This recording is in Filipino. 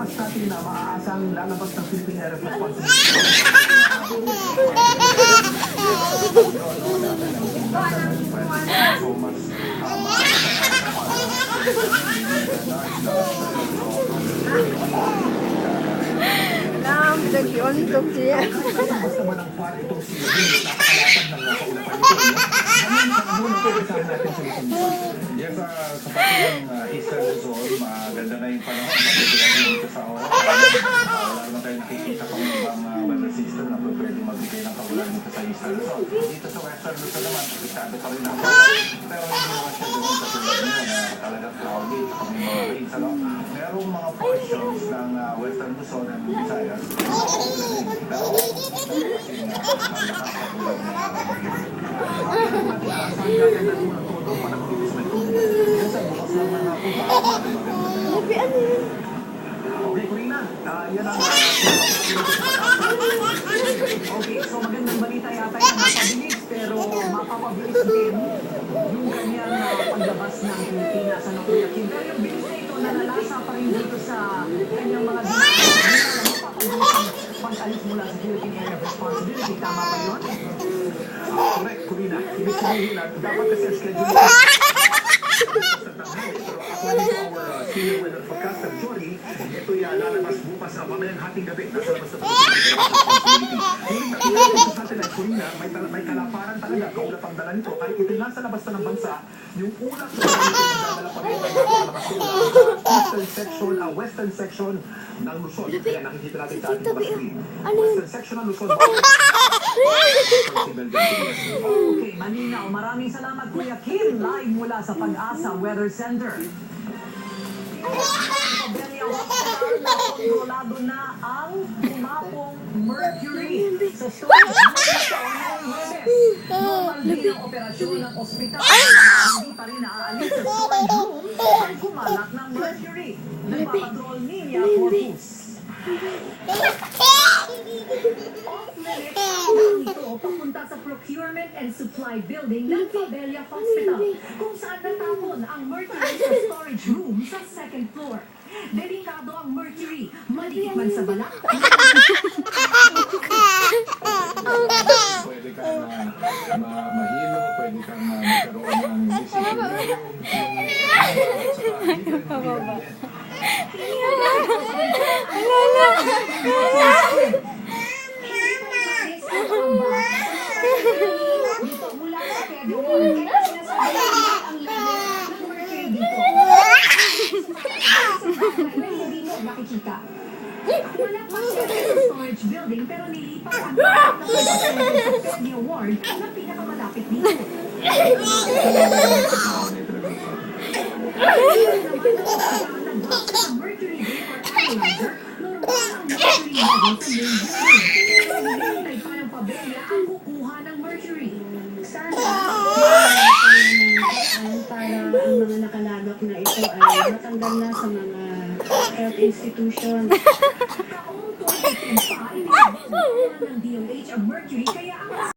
mga study na maaasang lalabas ng Philippine Air Responsibility. Nag-untok siya. Basta mo ng par itong si napakalapan ng kaulapan nito. Ano yung muna ito kasama natin sa Luzon? Yes, sa pati ng Eastern Luzon, maganda na yung panahon. Maganda dito sa oras. Wala naman tayo nakikita kung ibang weather system na pwede magbigay ng kabulan dito sa Eastern Luzon. Dito sa Western Luzon naman, pisado pa rin ako. Pero hindi naman siya doon sa tulad niyo na talagang cloudy at kung may mga rains. Merong mga portions ng Western Luzon and Visayas. Pero kasing malakas sa tulad Okay, Corina. Yan ang... Okay, so magandang balita yata yung mapabilis, pero mapapabilis din yung kanyang paglabas ng Pilipinas. Ano, Kuya Kim? Pero yung bilis na ito, nalalasa pa rin dito sa kanyang mga pag-alis mula sa Philippine Area of Responsibility. Tama ba yun? Correct, Corina. Ibig sabihin na dapat kasi schedule sa according to our senior weather forecaster, Jory, ito'y lalabas bukas mamayang hating gabi. Nasa labas na responsibility. Sa satellite, Corina, may kalaparan talaga. Kaulap ang dala nito. Kahit ito nasa labas na ng bansa, yung ulat na magdadala pa rin ng western section ng Luzon. Kaya nakikita natin sa ating mga screen. Western section ng Luzon. Okay, malinaw. Maraming salamat, Kuya Kim. Live mula sa Pag-asa Weather Center. Kontrolado na ang kumapong mercury sa storage normal din ang operasyon ng ospital. Hindi pa rin naaalis sa storage room ang kumalat ng mercury. Nagpapatrol niya Corpus. Ito papunta sa Procurement and Supply Building ng Fabella Hospital, kung saan natapon ang mercury sa storage room sa second floor. Delikado ang mercury, malikit man sa balat. pwede kang mahilo, pwede kang magkaroon ng Dito mula sa schedule. Kaya sinasabi ang level ng mercury dito. Hindi mo nakikita. Wala pa siya sa storage building pero nilipat ang February Ward na pinakamalapit dito. Ang mercury vapor analyzer, normal ang mercury level sa main building. Hinihintay pa ng Fabella ang kukuha ng mercury. Sana para ang mga nakalagak na ito ay matanggal na sa mga health institution. Taong 2025, ng DOH ang mercury kaya ang